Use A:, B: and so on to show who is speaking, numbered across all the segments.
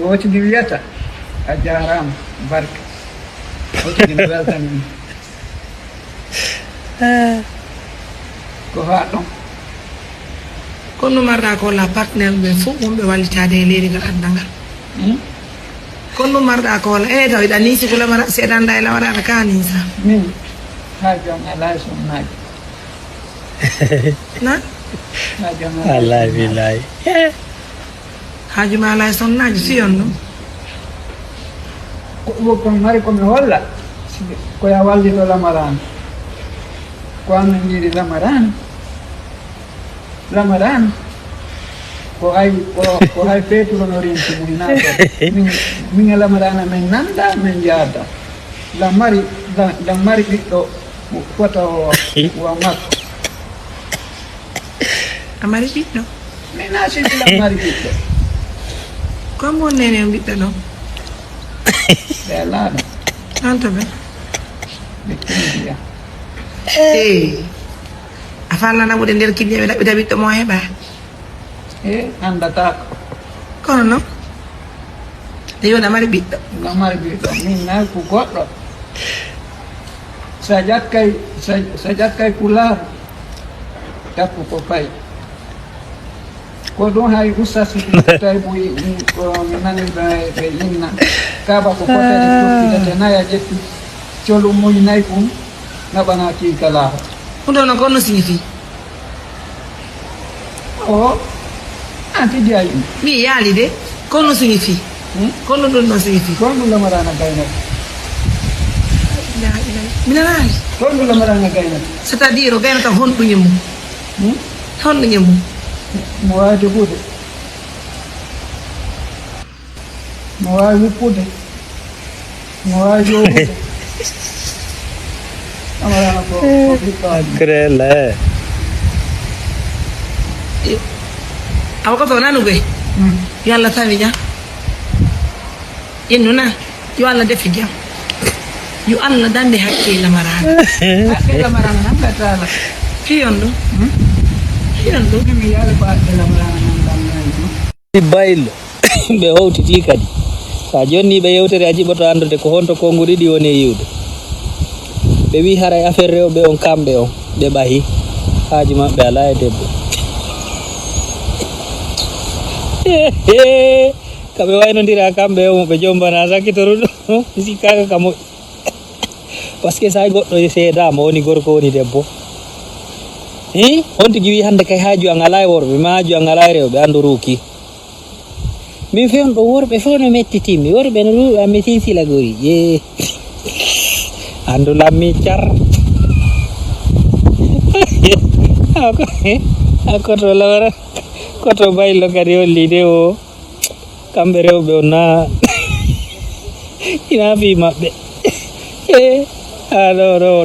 A: wooti ndi wiyata a jarama barka wooti ndi weltani ko haa ɗon
B: kono no marɗa ko la partenaire ɓe fof wonɓe wallitade e leydigal andangal kono no marɗa ko la taw iɗa ni siko lamara seeɗanda e lamaraɗa ka ni sa
A: min haa jon alaa sonnaji
B: na
A: haa jon
C: wallahi billahi
B: haajuma ala e sonnaji fiyon ɗum
A: kon mari komi holla koya wallito lamarano ko amin jiiɗi lamarano ko hay feeturono rinti mum naata min e lamarano min nanda min jaada lamari ɓiɗɗo fota o wa makko
B: amari ɓiɗɗo
A: min asidi lamari ɓiɗɗo
B: comme won nene o ɓiɗɗo ɗon
A: ɓe alaaɗo
B: ɗon to ɓe
A: ɓe kindiya
B: a fallanamude nder kidɗe ɓe ɗaɓɓita ɓiɗɗo mo heɓa
A: anndatako
B: kono noon nde yoni amari ɓiɗɗo
A: lamari ɓiɗɗo min nayi ko goɗɗo sa ƴakkay kulaar takku ko fayi ko ɗum hay ustas tawi mi nani ɓe inna kaaba ko fotede toppidete nayi a ƴetti colu muñ nayi kum naɓana kiikalaaho
B: ɗum ɗo noon ko no signifie
A: o antidi a yimi
B: mi yaali de ko no signifie kono ɗum no signifie
A: kon ɗum lamarana gaynata
B: mina naali
A: kon ɗum lamarana gaynata
B: c' est à dire o gaynata honɗuñe mum honɗuñe mum
A: mo wawi defude mo wawi wuppude mo wawi jogude amarana ko ɓiɗɗo
C: crele
B: awa ko to nanugoy yo allah tawi jam innu na yo allah defi jam yo allah dande hakke lamarana
A: hakke lamarana nan ɓettala
B: fiyon ɗum fiyon ɗum
A: mi yaali ko hakke lamarana nan ɗamnayi ɗum
C: baylo ɓe howtiti kadi sa jonni ɓe yewtere a jiɓoto andude ko honto kongu ɗiɗi woni e yiwde ɓe wi haray affaire rewɓe on kamɓe on ɓe ɓahi haaji maɓɓe ala e debbo kaɓe waynodira kamɓe o ɓe jombana sakkitoru ɗum sikkaka ka moƴƴi par ce que sa goɗɗo seedama woni gorko woni debbo on tigi wi hande kay haaju an ala e worɓe ma haaju an ala e rewɓe andu ruuki min fewn ɗo worɓe fof no mettitimmi worɓe no ruuɓe ammi sinsila gori ye andu lammi car koto lawra koto baylo kadi hollide o kamɓe rewɓe o na ina fi maɓɓe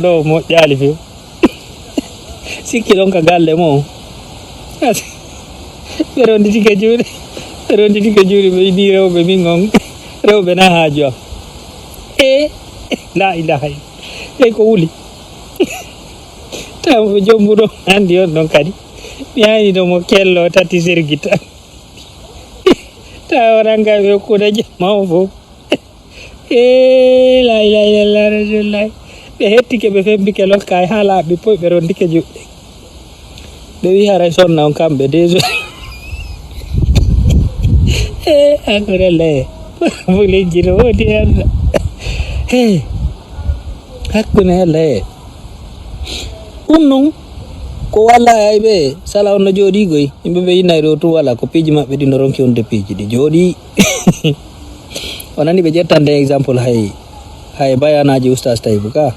C: ɗo moƴƴali few sikki ɗon ka galle mo ɓe ronditike juuɗe ɓe yiɗi rewɓe min on rewɓe na haaju am la ilaha ey ko wuli taw ɓe jombuɗo andi on ɗon kadi mi hayniɗo mo kello tati sergita taw ranga ɓe kuuɗa jamma o fof la ilaha illallah rasulullah ɓe hettike ɓe fembike lokka e ha laaɓi poy ɓe rondike juɗɗe ɓe wi haray sonna on kamɓe déjà hakkude leye fulijjino wodi allah hakkude leye ɗum noon ko walla ay ɓe sala on no jooɗi goy yimɓe ɓe yinnayi ɗo tum wala ko piiji maɓɓe ɗi no ronki wonde piiji ɗi jooɗi o nani ɓe ƴettande exemple hay bayanaji oustas taybou ka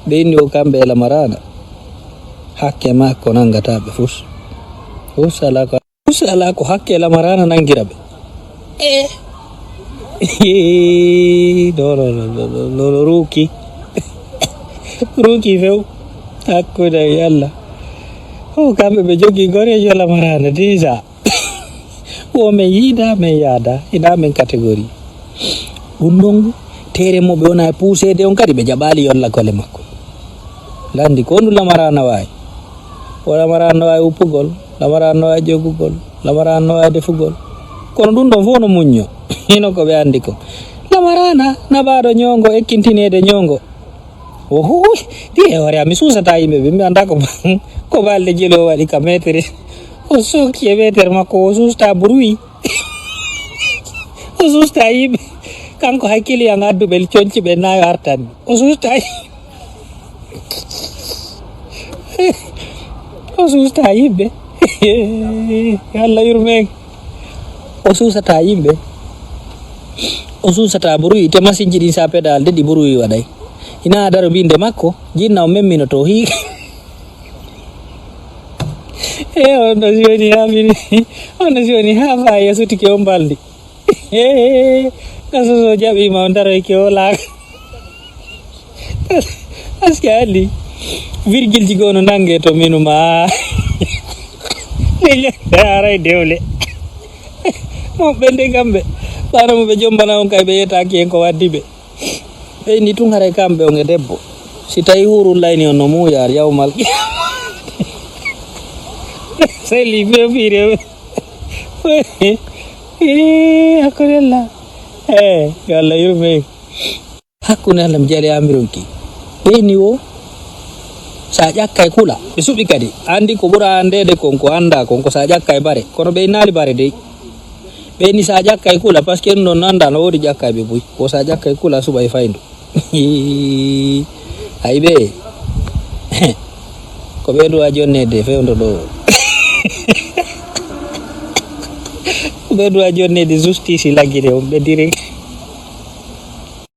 C: ɓe inni o kamɓe e lamarana hakke makko nangataɓe fus ala ko hakke lamarana nangira ɓe no ruuki few hakkude yalla kamɓe ɓe jogui gorejo lamarana déjà o min yiida min yaada ina min catégorie ɗum ɗon tere moɓe wona e poussede on kadi ɓe jaɓali yolla kole makko landi ko ndu lamarana wawi o lamarana wawi uppugol lamarana wawi jogugol lamarana wawi defugol kono ɗum ɗon fof no muñño hino ko ɓe anndi ko lamarana naɓaɗo ñongo ekkintinede ñongo oho ɗi e hoore am mi suusata yimɓe ɓe mi anda ko balɗe jelo waɗi ka metere o sokki e metere makko o susta bruit o susta yimɓe kanko hakkili an adduɓe coñci ɓe nayo artanni o susta o susta yimɓe Allah yurmen o susata yimɓe o susata bruit te machine ji ɗin sa pédal de ɗi bruit waɗay ina adaro mbinde makko jinna o memmino to hi ono joni ha ono joni ha fa yesutike o mbaldi kasoso jaɓima o daroyke o laaka par ce que andi virgule ji gono nangue to minuma aray dewle moɓɓe nde kamɓe ɓanamo ɓe jombana on kay ɓe yetaki hen ko waddi ɓe ɓeyni tun haray kamɓe on e debbo si tawi hurullay on no muyar yawmal seli fefire hakkude Allah yo Allah yurme hakkude Allah mi jaali amironki ɓeyni o sa ƴakkay kula ɓe suɓi kadi andi ko ɓuura andede konko anda konko sa ƴakkay bare kono ɓe naali bare dey ɓeyni sa ƴakkay kula par ce que ɗum ɗon no anda no woodi ƴakkaɓe boy ko sa ƴakkay kula suɓa e fayndu hay ɓe ko ɓeyduwa jonnede fewdo ɗo ɓeyduwa jonnede justice laggine on ɓe direct